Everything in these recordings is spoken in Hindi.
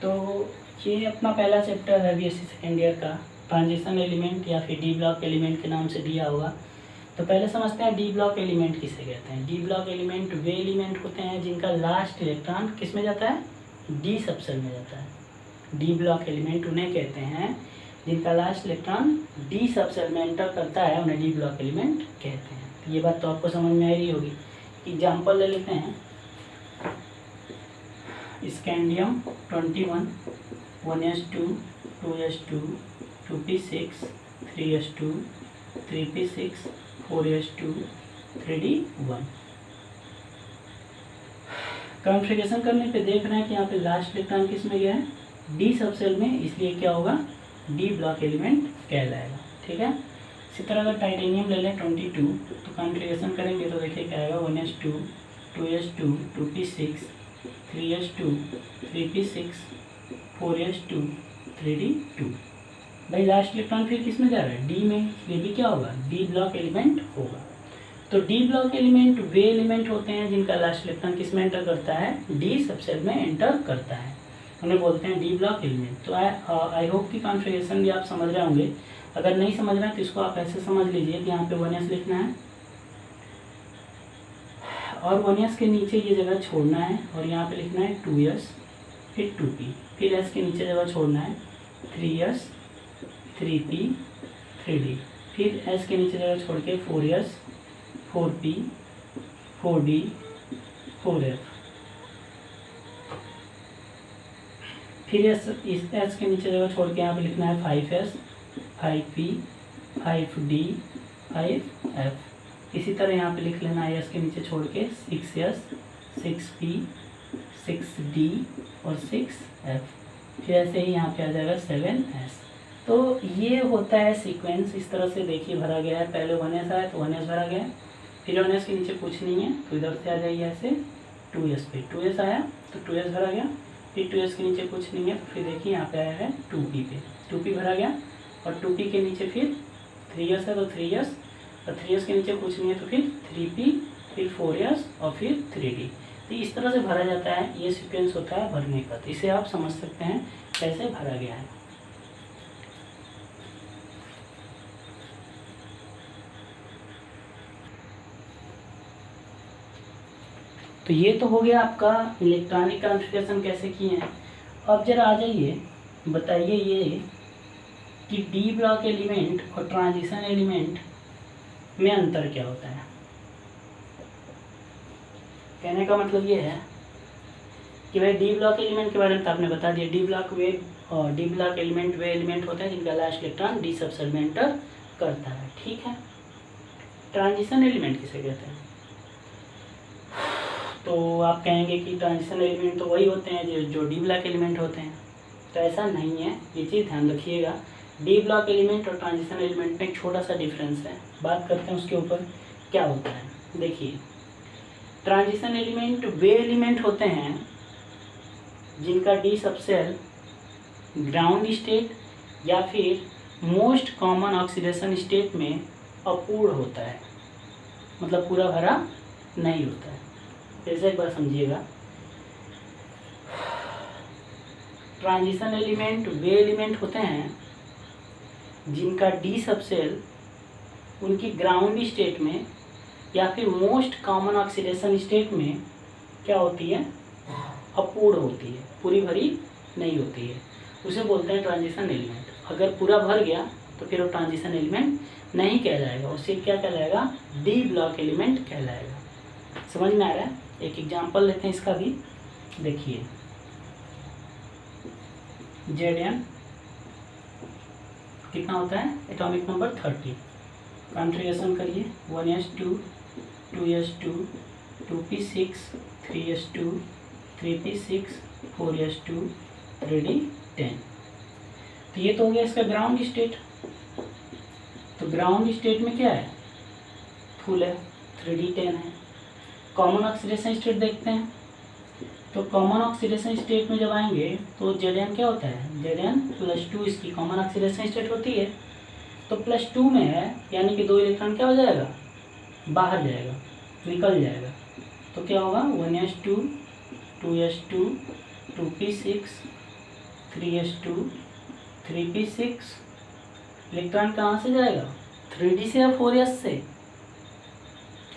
तो ये अपना पहला चैप्टर है बीएससी सेकेंड ईयर का, ट्रांजिशन एलिमेंट या फिर डी ब्लॉक एलिमेंट के नाम से दिया होगा। तो पहले समझते हैं डी ब्लॉक एलिमेंट किसे कहते हैं। डी ब्लॉक एलिमेंट वे एलिमेंट होते हैं जिनका लास्ट इलेक्ट्रॉन किस में जाता है, डी सबसेल में जाता है। डी ब्लॉक एलिमेंट उन्हें कहते हैं जिनका लास्ट इलेक्ट्रॉन डी सबसेल में एंटर करता है, उन्हें डी ब्लॉक एलिमेंट कहते हैं। तो ये बात तो आपको समझ में आ रही होगी। एग्जाम्पल ले लेते हैं, scandium 21, 1s2, 2s2, 2p6, 3s2, 3p6, 4s2, 3d1। Configuration करने पे देख रहे हैं कि यहाँ पे लास्ट इलेक्ट्रॉन किस में गया है, डी सबसेल में, इसलिए क्या होगा, डी ब्लॉक एलिमेंट कहलाएगा। ठीक है। इसी तरह अगर टाइटेनियम ले लें 22, तो कॉन्फ़िगरेशन करेंगे तो देखिए क्या आएगा, 1s2, 2s2, 2p6, 3s2, 3p6, 4s2, 3d2। भाई लास्ट इलेक्ट्रॉन फिर किस में जा रहा है, डी में, ये भी क्या होगा, डी ब्लॉक एलिमेंट होगा। तो डी ब्लॉक एलिमेंट वे एलिमेंट होते हैं जिनका लास्ट इलेक्ट्रॉन किस में एंटर करता है, डी सबसेल में एंटर करता है, उन्हें बोलते हैं डी ब्लॉक एलिमेंट। तो आई होप की कॉन्फ़िगरेशन भी आप समझ रहे होंगे। अगर नहीं समझ रहे हैं तो इसको आप ऐसे समझ लीजिए कि यहाँ पे 1s लिखना है और 1s के नीचे ये जगह छोड़ना है और यहाँ पे लिखना है 2s, फिर 2p, फिर s के नीचे जगह छोड़ना है 3s, 3p, 3d, फिर s के नीचे जगह छोड़ के 4s, 4p, 4d, 4f, फिर इस s के नीचे जगह छोड़ के यहाँ पे लिखना है 5s, 5p, 5d, 5f। इसी तरह यहाँ पे लिख लेना है s के नीचे छोड़ के 6s, 6p, 6d और 6f। फिर ऐसे ही यहाँ पे आ जाएगा 7s। तो ये होता है सीक्वेंस। इस तरह से देखिए भरा गया है, पहले 1s आया तो 1s भरा गया, फिर 1s के नीचे कुछ नहीं है तो इधर से आ जाइए ऐसे 2s पे, 2s आया तो 2s भरा गया, फिर 2s के नीचे कुछ नहीं है तो फिर देखिए यहाँ पे आया है 2p पे, 2p भरा गया, और 2p के नीचे फिर 3s है तो 3s, और 3s के नीचे कुछ नहीं है तो फिर 3p, फिर 4s और फिर 3d। तो इस तरह से भरा जाता है, ये सीक्वेंस होता है भरने का। तो इसे आप समझ सकते हैं कैसे भरा गया है। तो ये तो हो गया आपका इलेक्ट्रॉनिक कॉन्फ़िगरेशन कैसे किए हैं। अब जरा आ जाइए, बताइए ये कि डी ब्लॉक एलिमेंट और ट्रांजिशन एलिमेंट में अंतर क्या होता है। कहने का मतलब ये है कि भाई डी ब्लॉक एलिमेंट के बारे में तो आपने बता दिया, डी ब्लॉक एलिमेंट वे एलिमेंट होता है जिनका लास्ट इलेक्ट्रॉन डी सबसेल में एंटर करता है। ठीक है। ट्रांजिशन एलिमेंट किसे कहते हैं, तो आप कहेंगे कि ट्रांजिशन एलिमेंट तो वही होते हैं जो डी ब्लॉक एलिमेंट होते हैं। तो ऐसा नहीं है, ये चीज़ ध्यान रखिएगा। डी ब्लॉक एलिमेंट और ट्रांजिशन एलिमेंट में एक छोटा सा डिफरेंस है, बात करते हैं उसके ऊपर क्या होता है। देखिए, ट्रांजिशन एलिमेंट वे एलिमेंट होते हैं जिनका डी सबसेल ग्राउंड स्टेट या फिर मोस्ट कॉमन ऑक्सीडेशन स्टेट में अपूर्ण होता है, मतलब पूरा भरा नहीं होता है। जैसे एक बार समझिएगा, ट्रांजिशन एलिमेंट वे एलिमेंट होते हैं जिनका डी सबसेल उनकी ग्राउंड स्टेट में या फिर मोस्ट कॉमन ऑक्सीडेशन स्टेट में क्या होती है, अपूर्ण होती है, पूरी भरी नहीं होती है, उसे बोलते हैं ट्रांजिशन एलिमेंट। अगर पूरा भर गया तो फिर वो ट्रांजिशन एलिमेंट नहीं कहलाएगा, उससे क्या कहलाएगा, डी ब्लॉक एलिमेंट कहलाएगा। समझ में आ रहा है। एक एग्जांपल लेते हैं इसका भी, देखिए Zn कितना होता है, एटॉमिक नंबर 30। कॉन्फ़िगरेशन करिए 1s2, 2s2, 2p6, 3s2, 3p6, 4s2, 3d10। तो ये तो हो गया इसका ग्राउंड स्टेट। तो ग्राउंड स्टेट में क्या है, फुल है, 3d10 है। कॉमन ऑक्सीडेशन स्टेट देखते हैं, तो कॉमन ऑक्सीडेशन स्टेट में जब आएंगे तो Zn क्या होता है, Zn+2 इसकी कॉमन ऑक्सीडेशन स्टेट होती है। तो +2 में है, यानी कि 2 इलेक्ट्रॉन क्या हो जाएगा, बाहर जाएगा, निकल जाएगा। तो क्या होगा, 1s2, 2s2, 2p6, 3s2 3p6। Electron कहाँ से जाएगा, 3d से या 4s से,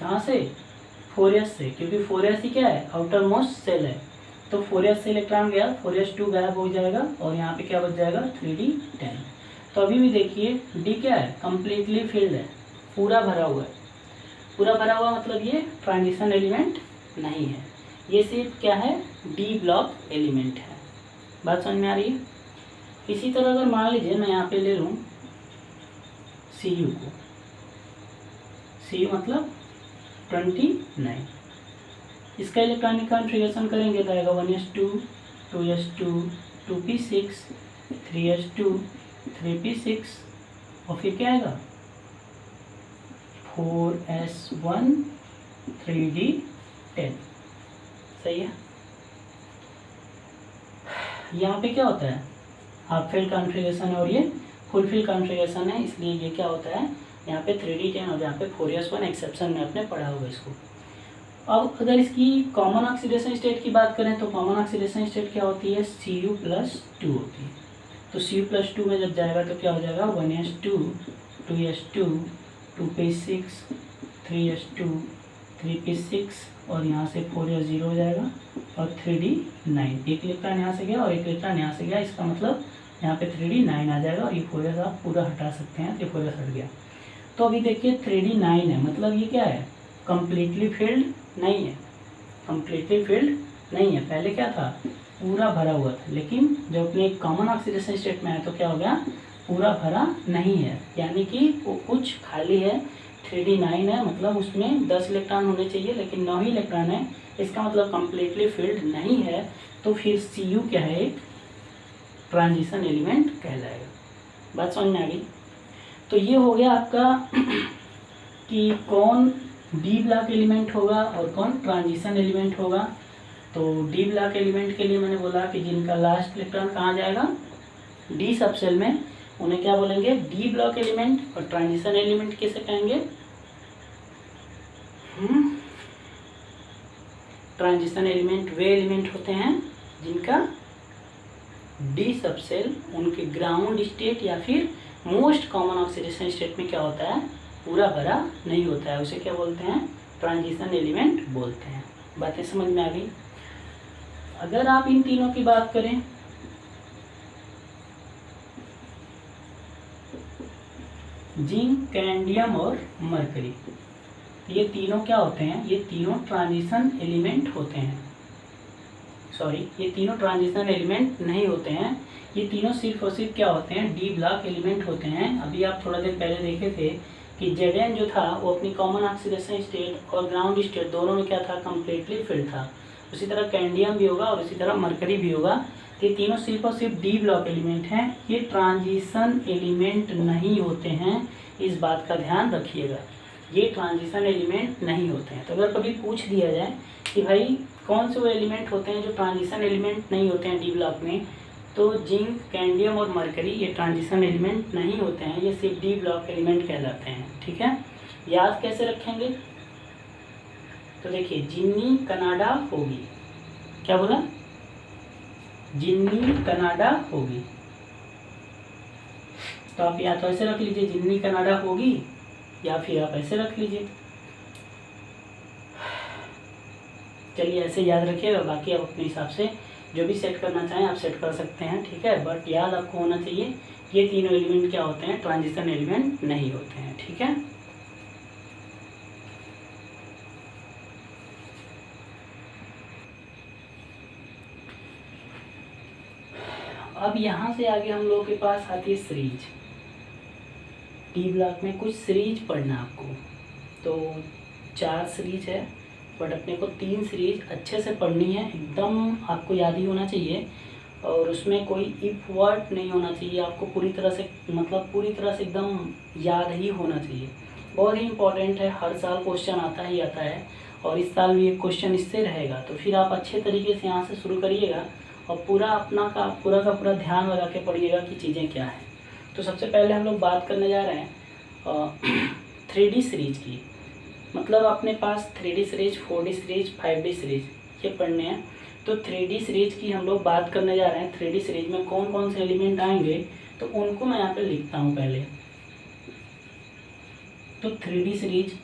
कहाँ से, 4s से, क्योंकि 4s ही क्या है, आउटर मोस्ट सेल है। तो 4s से इलेक्ट्रॉन गया, 4s2 गायब हो जाएगा और यहाँ पे क्या बच जाएगा, 3d10। तो अभी भी देखिए d क्या है, कम्प्लीटली फिल्ड है, पूरा भरा हुआ है। पूरा भरा हुआ मतलब ये ट्रांजिशन एलिमेंट नहीं है, ये सिर्फ क्या है, डी ब्लॉक एलिमेंट है। बात समझ में आ रही है। इसी तरह अगर मान लीजिए मैं यहाँ पे ले लूँ Cu को, Cu मतलब 29, इसका इलेक्ट्रॉनिक कॉन्फ़िगरेशन करेंगे तो आएगा 1s2 2s2 2p6 3s2 3p6 और फिर क्या आएगा 4s1 3d10। सही है। यहाँ पे क्या होता है, हाफ फिल कॉन्फ़िगरेशन है और ये फुल फिल कॉन्फ़िगरेशन है, इसलिए ये क्या होता है, यहाँ पे 3d10 और यहाँ पे 4s1 एक्सेप्शन में आपने पढ़ा होगा इसको। अब अगर इसकी कॉमन ऑक्सीडेशन स्टेट की बात करें तो कॉमन ऑक्सीडेशन स्टेट क्या होती है, Cu+2 होती है। तो Cu+2 में जब जाएगा तो क्या हो जाएगा, 1s2 2s2 2p6 3s2 3p6 और यहाँ से 4s0 हो जाएगा और 3d9। एक इलेक्ट्रॉन यहाँ से गया और एक इलेक्ट्रॉन यहाँ से गया, इसका मतलब यहाँ पे 3d9 आ जाएगा और ये 4s आप पूरा हटा सकते हैं, तो 4s हट गया। तो अभी देखिए 3d9 है, मतलब ये क्या है, कम्प्लीटली फिल्ड नहीं है, कम्प्लीटली फिल्ड नहीं है। पहले क्या था, पूरा भरा हुआ था, लेकिन जब अपने कॉमन ऑक्सीडेशन स्टेट में आया तो क्या हो गया, पूरा भरा नहीं है, यानी कि वो कुछ खाली है। 3d9 है, मतलब उसमें 10 इलेक्ट्रॉन होने चाहिए लेकिन 9 ही इलेक्ट्रॉन है, इसका मतलब कम्प्लीटली फिल्ड नहीं है। तो फिर Cu क्या है, एक ट्रांजिशन एलिमेंट कहलाएगा। बात समझ में आ गई। तो ये हो गया आपका कि कौन डी ब्लॉक एलिमेंट होगा और कौन ट्रांजिशन एलिमेंट होगा। तो डी ब्लॉक एलिमेंट के लिए मैंने बोला कि जिनका लास्ट इलेक्ट्रॉन कहाँ जाएगा, डी सबसेल में, उन्हें क्या बोलेंगे, डी ब्लॉक एलिमेंट। और ट्रांजिशन एलिमेंट किसे कहेंगे, ट्रांजिशन एलिमेंट वे एलिमेंट होते हैं जिनका डी सबसेल उनके ग्राउंड स्टेट या फिर मोस्ट कॉमन ऑक्सीडेशन स्टेट में क्या होता है, पूरा भरा नहीं होता है, उसे क्या बोलते हैं, ट्रांजिशन एलिमेंट बोलते हैं। बातें समझ में आ गई। अगर आप इन तीनों की बात करें, जिंक, कैडमियम और मरकरी, ये तीनों क्या होते हैं, ये तीनों ट्रांजिशन एलिमेंट होते हैं। सॉरी, ये तीनों ट्रांजिशन एलिमेंट नहीं होते हैं, ये तीनों सिर्फ और सिर्फ क्या होते हैं, डी ब्लॉक एलिमेंट होते हैं। अभी आप थोड़ा देर पहले देखे थे कि Zn जो था वो अपनी कॉमन ऑक्सीडेशन स्टेट और ग्राउंड स्टेट दोनों में क्या था, कम्प्लीटली फिल्ड था। उसी तरह कैडमियम भी होगा और उसी तरह मरकरी भी होगा। तो ये तीनों सिर्फ और सिर्फ डी ब्लॉक एलिमेंट हैं, ये ट्रांजिशन एलिमेंट नहीं होते हैं, इस बात का ध्यान रखिएगा, ये ट्रांजिशन एलिमेंट नहीं होते हैं। तो अगर कभी पूछ दिया जाए कि भाई कौन से वो एलिमेंट होते हैं जो ट्रांजिशन एलिमेंट नहीं होते हैं डी ब्लॉक में, तो जिंक, कैडमियम और मरकरी ये ट्रांजिशन एलिमेंट नहीं होते हैं, ये सिर्फ डी ब्लॉक एलिमेंट कहलाते हैं। ठीक है, याद कैसे रखेंगे, तो देखिए जिन्नी कनाडा होगी, क्या बोला, जिन्नी कनाडा होगी, तो आप या तो ऐसे रख लीजिए जिन्नी कनाडा होगी, या फिर आप ऐसे रख लीजिए। चलिए ऐसे याद रखिएगा, बाकी आप अपने हिसाब से जो भी सेट करना चाहें आप सेट कर सकते हैं। ठीक है, बट याद आपको होना चाहिए ये तीनों एलिमेंट क्या होते हैं, ट्रांजिशन एलिमेंट नहीं होते हैं। ठीक है, अब यहाँ से आगे हम लोगों के पास आती है सीरीज। डी ब्लॉक में कुछ सीरीज पढ़ना आपको, तो 4 सीरीज है, बट अपने को 3 सीरीज अच्छे से पढ़नी है, एकदम आपको याद ही होना चाहिए, और उसमें कोई इफ वर्ड नहीं होना चाहिए, आपको पूरी तरह से, मतलब पूरी तरह से एकदम याद ही होना चाहिए। बहुत ही इंपॉर्टेंट है, हर साल क्वेश्चन आता ही आता है, और इस साल भी एक क्वेश्चन इससे रहेगा, तो फिर आप अच्छे तरीके से यहाँ से शुरू करिएगा और पूरा अपना का पूरा ध्यान लगा के पढ़िएगा कि चीज़ें क्या हैं। तो सबसे पहले हम लोग बात करने जा रहे हैं 3D सीरीज की, मतलब अपने पास 3D series, 4D series, 5D series ये पढ़ने हैं। तो 3D सीरीज की हम लोग बात करने जा रहे हैं। 3D सीरीज में कौन कौन से एलिमेंट आएंगे तो उनको मैं यहाँ पे लिखता हूँ पहले। तो 3D series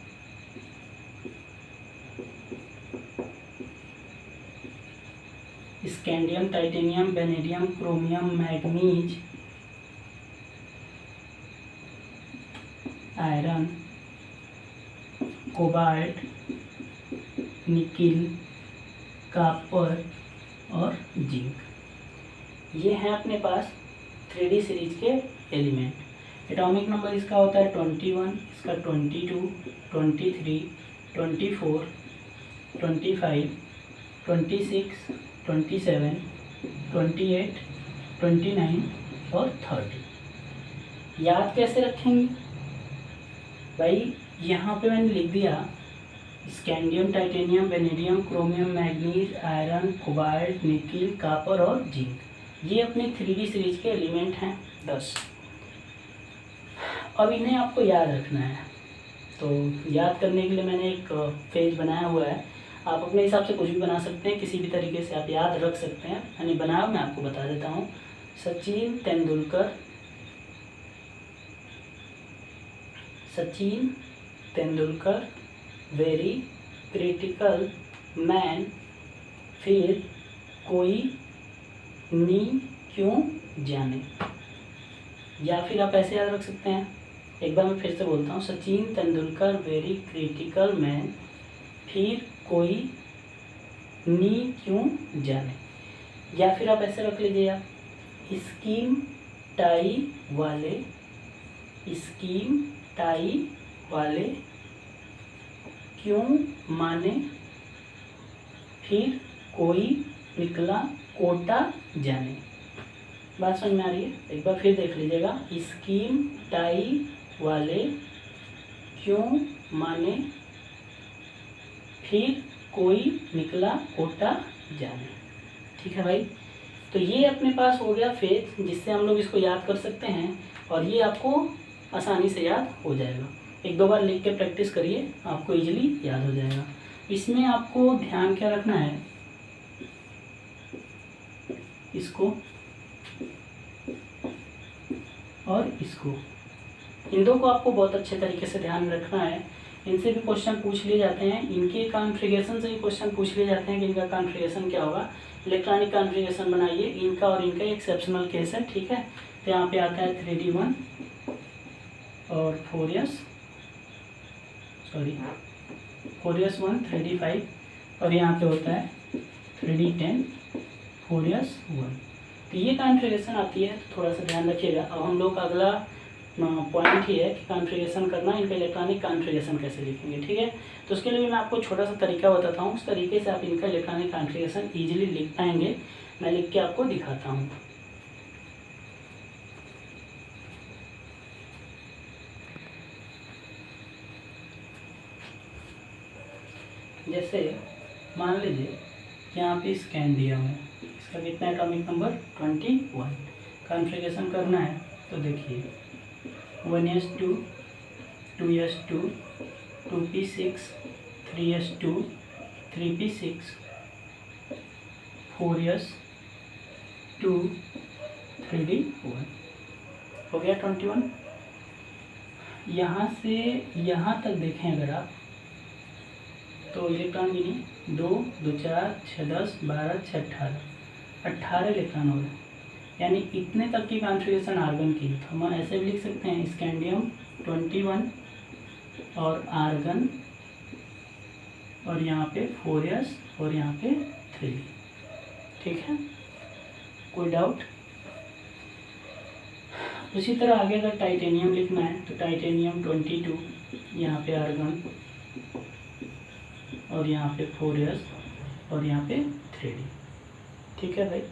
scandium, titanium, vanadium, chromium, manganese, iron, cobalt, nickel, copper और जिंक, ये हैं अपने पास 3D सीरीज के एलिमेंट। एटॉमिक नंबर इसका होता है 21, इसका 22, 23, 24, 25, 26, 27, 28, 29 और 30। याद कैसे रखेंगे भाई, यहाँ पे मैंने लिख दिया scandium, titanium, vanadium, chromium, manganese, iron, cobalt, nickel, copper और जिंक, ये अपने 3D सीरीज के एलिमेंट हैं 10। अब इन्हें आपको याद रखना है, तो याद करने के लिए मैंने एक पेज बनाया हुआ है। आप अपने हिसाब से कुछ भी बना सकते हैं, किसी भी तरीके से आप याद रख सकते हैं। मैंने बनाया, मैं आपको बता देता हूँ। Sachin Tendulkar very critical man, फिर कोई नी क्यों जाने, या फिर आप ऐसे याद रख सकते हैं। एक बार मैं फिर से बोलता हूँ, Sachin Tendulkar very critical man, फिर कोई नी क्यों जाने। या फिर आप ऐसे रख लीजिए, आप स्कीम टाई वाले क्यों माने, फिर कोई निकला कोटा जाने। बात समझ में आ रही है? एक बार फिर देख लीजिएगा, स्कीम टाई वाले क्यों माने, फिर कोई निकला कोटा जाने। ठीक है भाई, तो ये अपने पास हो गया फेज, जिससे हम लोग इसको याद कर सकते हैं और ये आपको आसानी से याद हो जाएगा। एक दो बार लिख के प्रैक्टिस करिए, आपको इजीली याद हो जाएगा। इसमें आपको ध्यान क्या रखना है, इसको और इसको, इन दो को आपको बहुत अच्छे तरीके से ध्यान रखना है। इनसे भी क्वेश्चन पूछ लिए जाते हैं, इनके कॉन्फ़िगरेशन से भी क्वेश्चन पूछ लिए जाते हैं कि इनका कॉन्फ़िगरेशन क्या होगा। इलेक्ट्रॉनिक कॉन्फ़िगरेशन बनाइए, इनका और इनका एक्सेप्शनल केस है। ठीक है, तो यहाँ पे आता है 3D1 और 4S1 3D5 और यहाँ पे होता है 3D10 4S1। तो ये कॉन्फ़िगरेशन आती है, थोड़ा सा ध्यान रखिएगा। अब हम लोग का अगला पॉइंट ही है कि कॉन्फ़िगरेशन करना, इनका इलेक्ट्रॉनिक कॉन्फ़िगरेशन कैसे लिखेंगे। ठीक है, तो उसके लिए मैं आपको छोटा सा तरीका बताता हूँ, उस तरीके से आप इनका इलेक्ट्रॉनिक कॉन्फ़िगरेशन ईजिली लिख पाएंगे। मैं लिख के आपको दिखाता हूँ। जैसे मान लीजिए यहाँ पे स्कैंडियम है, इसका कितना एटॉमिक नंबर 21। कॉन्फ़िगरेशन करना है तो देखिए 1s2 2s2 2p6 3s2 3p6 4s2 3d1 हो गया 21। यहाँ से यहाँ तक देखें अगर आप, तो इलेक्ट्रॉन गिनिए 2 2 4 6 10 12 6 18 इलेक्ट्रॉन हो गए, यानी इतने तक की कॉन्फ़िगरेशन आर्गन की। तो हम ऐसे भी लिख सकते हैं स्कैंडियम 21 और आर्गन, और यहाँ पे 4s और यहाँ पे 3d। ठीक है, कोई डाउट? उसी तरह आगे अगर टाइटेनियम लिखना है तो टाइटेनियम 22, यहाँ पे आर्गन और यहाँ पे 4s और यहाँ पे 3d। ठीक है भाई,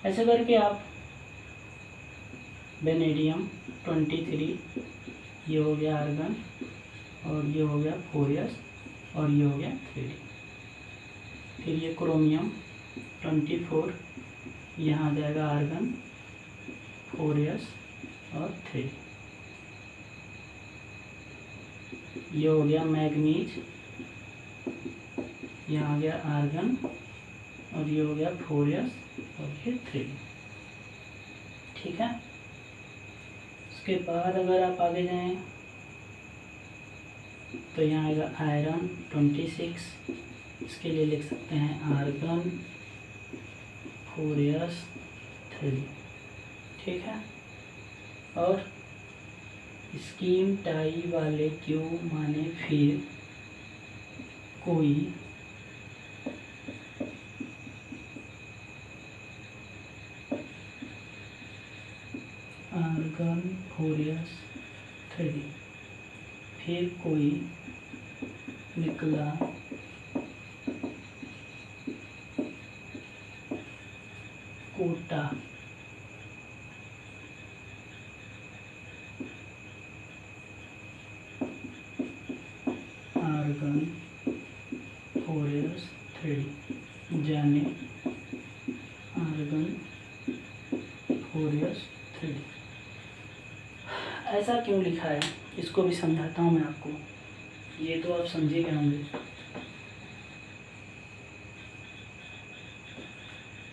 ऐसे करके आप वेनेडियम 23, ये हो गया आर्गन और ये हो गया 4s और ये हो गया 3d। फिर ये क्रोमियम 24, यहाँ आ जाएगा आर्गन 4s और 3d। ये हो गया मैग्नीज, यहाँ आ गया आर्गन और ये हो गया 4s और ये 3d। ठीक है, उसके बाद अगर आप आगे जाएं तो यहाँ आएगा आयरन 26, इसके लिए लिख सकते हैं आर्गन 4s 3d। ठीक है, और स्कीम टाई वाले क्यों माने फिर कोई आर्गन 4s 3d, फिर कोई निकला कोटा आर्गन 4s 3d, जाने आर्गन 4s 3d। ऐसा क्यों लिखा है इसको भी समझाता हूँ मैं आपको, ये तो आप समझे गए होंगे।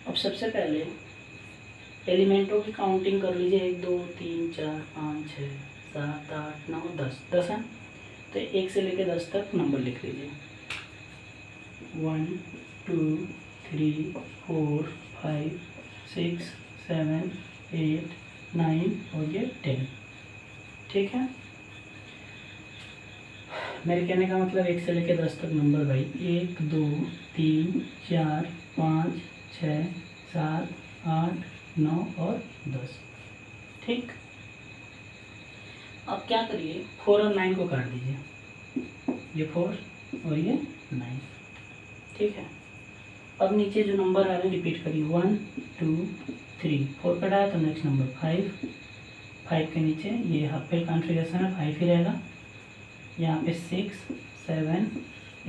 अब सबसे पहले एलिमेंटों की काउंटिंग कर लीजिए, 1 2 3 4 5 6 7 8 9 10, 10 है तो 1 से लेकर 10 तक नंबर लिख लीजिए। 1 2 3 4 5 6 7 8 9 और ये 10। ठीक है, मेरे कहने का मतलब 1 से लेकर 10 तक नंबर भाई 1 2 3 4 5 6 7 8 9 और 10। ठीक, अब क्या करिए 4 और 9 को काट दीजिए, ये 4 और ये 9। ठीक है, अब नीचे जो नंबर आ रहे हैं रिपीट करिए 1 2 3, 4 कटाया तो नेक्स्ट नंबर 5, 5 के नीचे ये हाफ फिल कॉन्फ़िगरेशन है 5 ही रहेगा, यहाँ पे 6 7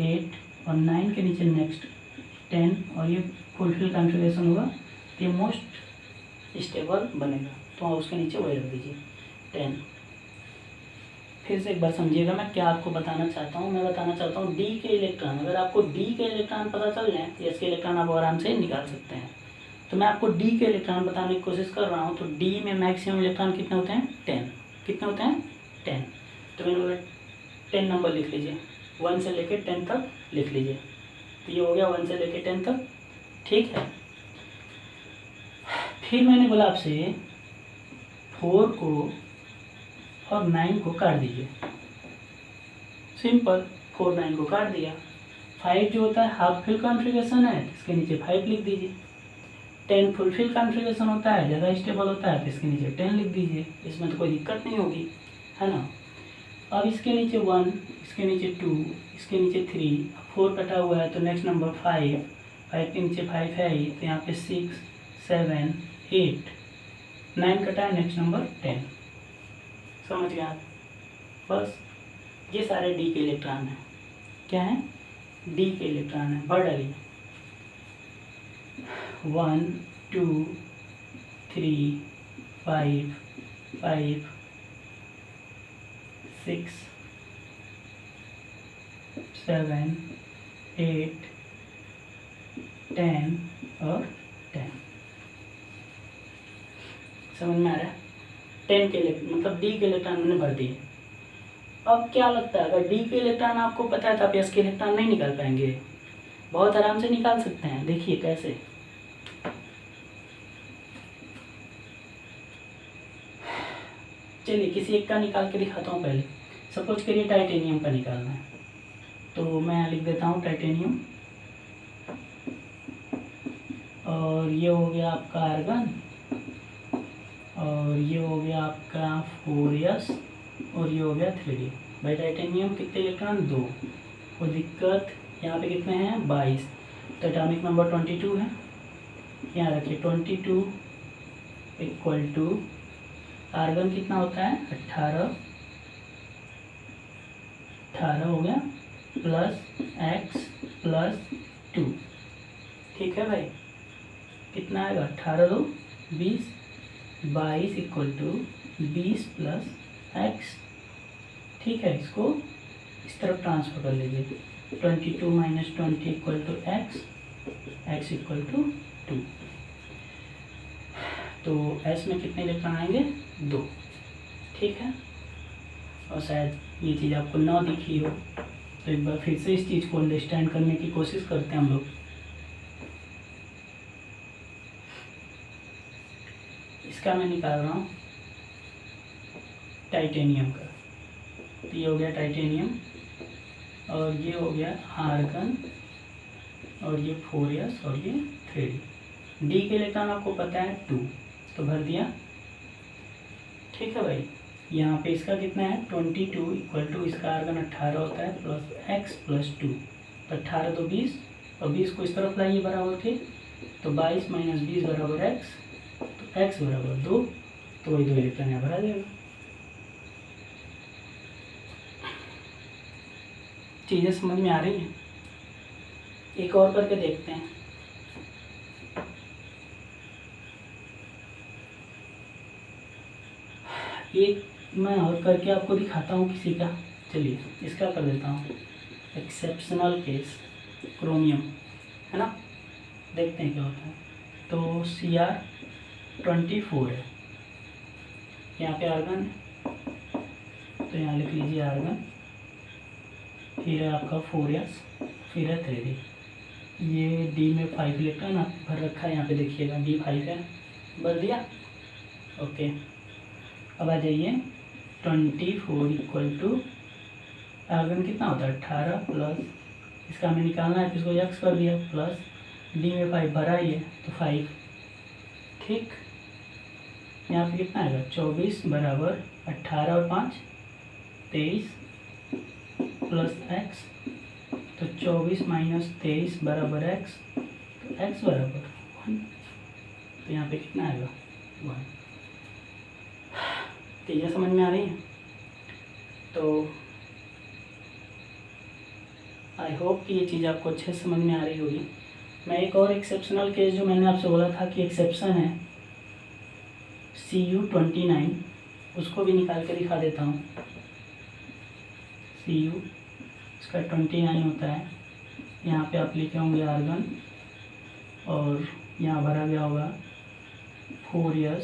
8 और 9 के नीचे नेक्स्ट 10 और ये फुलफिल कॉन्फ़िगरेशन होगा तो ये मोस्ट स्टेबल बनेगा, तो आप उसके नीचे वही रख दीजिए 10। फिर से एक बार समझिएगा मैं क्या आपको बताना चाहता हूँ। मैं बताना चाहता हूँ डी के इलेक्ट्रॉन, अगर आपको डी के इलेक्ट्रॉन पता चल जाए तो एस के इलेक्ट्रॉन आप आराम से निकाल सकते हैं। तो मैं आपको डी के इलेक्ट्रॉन बताने की कोशिश कर रहा हूँ। तो डी में मैक्सिमम इलेक्ट्रॉन कितने होते हैं 10, कितने होते हैं 10। तो मैंने बोला 10 नंबर लिख लीजिए, 1 से लेकर 10 तक लिख लीजिए, तो ये हो गया 1 से लेकर 10 तक। ठीक है, फिर मैंने बोला आपसे 4 को और 9 को काट दीजिए, सिंपल 4 9 को काट दिया। 5 जो होता है हाफ फिल कॉन्फ़िगरेशन है, इसके नीचे 5 लिख दीजिए। 10 फुल फिल कॉन्फ़िगरेशन होता है, ज़्यादा स्टेबल होता है, तो इसके नीचे 10 लिख दीजिए, इसमें तो कोई दिक्कत नहीं होगी, है ना। अब इसके नीचे 1, इसके नीचे 2, इसके नीचे 3, 4 कटा हुआ है तो नेक्स्ट नंबर 5, 5 के नीचे 5 है ही, तो यहाँ पे 6 7 8, 9 कटा है नेक्स्ट नंबर 10। समझ गए आप, बस ये सारे डी के इलेक्ट्रॉन हैं। क्या है, डी के इलेक्ट्रॉन है, बढ़ डालिए 1 2 3 5 5 6 7 8 10 और 10। समझ में आ रहा है, 10 के मतलब डी के इलेक्ट्रॉन मैंने भर दिए। अब क्या लगता है, अगर डी के इलेक्ट्रॉन आपको पता है तो आप एस के इलेक्ट्रॉन नहीं निकाल पाएंगे? बहुत आराम से निकाल सकते हैं, देखिए कैसे। चलिए किसी एक का निकाल के दिखाता हूँ। पहले सपोज करिए टाइटेनियम का निकालना है, तो मैं लिख देता हूँ टाइटेनियम, और ये हो गया आपका आर्गन, और ये हो गया आपका 4s, और ये हो गया 3d। भाई टाइटेनियम कितने इलेक्ट्रॉन 2, कोई दिक्कत? यहाँ पे कितने हैं 22, तो एटॉमिक नंबर 22 है, यहाँ रखिए 22 इक्वल टू आर्गन कितना होता है 18, 18 हो गया प्लस x प्लस 2। ठीक है भाई, कितना आएगा 18 2 20, 22 इक्वल टू 20 प्लस x। ठीक है, इसको इस तरफ ट्रांसफर कर लीजिए, 22 minus 20 equal to x x equal to 2। तो S में कितने इलेक्ट्रॉन आएंगे? 2। ठीक है, और शायद ये चीज़ आपको ना दिखी हो, तो एक बार फिर से इस चीज़ को अंडरस्टैंड करने की कोशिश करते हैं हम लोग। इसका मैं निकाल रहा हूँ टाइटेनियम का, तो ये हो गया टाइटेनियम, और ये हो गया आर्गन, और ये 4s और ये 3d। डी के इलेक्ट्रॉन आपको पता है 2, तो भर दिया। ठीक है भाई, यहाँ पे इसका कितना है 22 इक्वल टू इसका आर्गन 18 होता है प्लस x प्लस 2, तो 18 तो 20, और 20 को इस तरफ लाइए बराबर थे, तो 22 माइनस 20 बराबर x, तो x बराबर 2, तो वही 2 इलेक्ट्रॉन यहाँ भरा जाएगा। चीज़ें समझ में आ रही हैं? एक और करके देखते हैं। एक मैं और करके आपको दिखाता हूँ किसी का। चलिए इसका कर देता हूँ, एक्सेप्शनल केस क्रोमियम, है ना, देखते हैं क्या होता है। तो Cr24 है, यहाँ पे आर्गन, तो यहाँ लिख लीजिए आर्गन, फिर है आपका 4s, फिर है 3d। ये D में 5 इलेक्ट्रॉन भर रखा है, यहाँ पे देखिएगा D 5 है, भर दिया। ओके, अब आ जाइए 24 इक्वल टू आर्गन कितना होता है 18 प्लस इसका हमें निकालना है, तो इसको x कर दिया, प्लस D में 5 भरा ही है तो 5। ठीक, यहाँ पे कितना आएगा 24 बराबर 18 और 5 23 प्लस x, तो 24 माइनस 23 बराबर x, तो x बराबर 1, तो यहाँ पे कितना आएगा 1। चीज़ें समझ में आ रही हैं? तो आई होप कि ये चीज़ आपको अच्छे से समझ में आ रही होगी। मैं एक और एक्सेप्शनल केस जो मैंने आपसे बोला था कि एक्सेप्शन है Cu29, उसको भी निकाल के दिखा देता हूँ। Cu इसका 29 होता है, यहाँ पे आप लिखे होंगे आर्गन, और यहाँ भरा गया होगा 4s,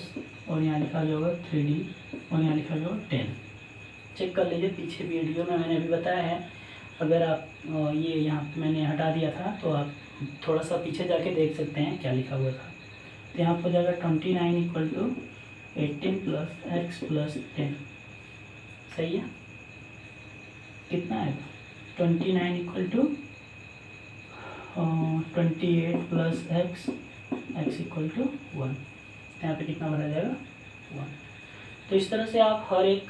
और यहाँ लिखा गया होगा 3d, और यहाँ लिखा गया होगा 10। चेक कर लीजिए, पीछे वीडियो में मैंने अभी बताया है। अगर आप ये यहाँ मैंने हटा दिया था तो आप थोड़ा सा पीछे जाके देख सकते हैं क्या लिखा हुआ था। तो यहाँ पर हो जाएगा 29 equal to 18 plus x plus 10। सही है, कितना आएगा 29 equal to 28 plus x equal to 1। यहाँ पे कितना बना जाएगा 1। तो इस तरह से आप हर एक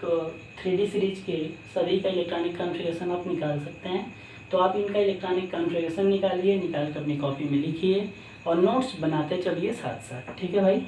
3D सीरीज के सभी का इलेक्ट्रॉनिक कॉन्फ़िगरेशन आप निकाल सकते हैं। तो आप इनका इलेक्ट्रॉनिक कॉन्फ़िगरेशन निकालिए, निकाल कर अपनी कॉपी में लिखिए और नोट्स बनाते चलिए साथ साथ। ठीक है भाई।